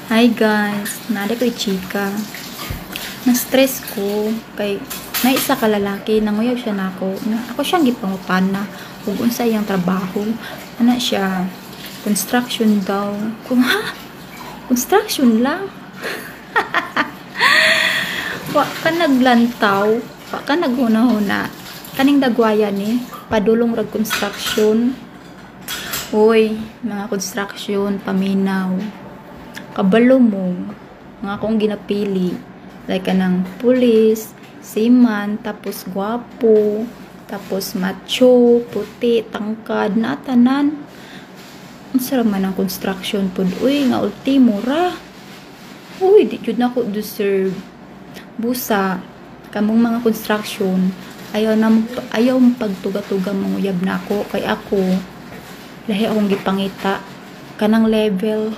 Hi guys, nada ko'y chika. Na-stress ko kay na isa ka lalaki nanguyab siya nako. Ako siyang gipangutana ug unsa iyang trabaho. Ana siya construction daw. Kung ha? Construction lang. Wa ka naglantaw, wa ka naghuna-huna. Kaning dagwaya ni padulong rag construction. Hoy, mga construction paminaw. Kabalo mo nga akong ginapili like kanang pulis, seaman, tapos gwapo, tapos macho, puti, tangkad na tanan. Unsa man ang construction pud uy nga ultimo ra. Uy, di jud nako deserve. Busa kamong mga construction ayaw pagtuga-tuga manguyab nako kay ako lahi akong gipangita kanang level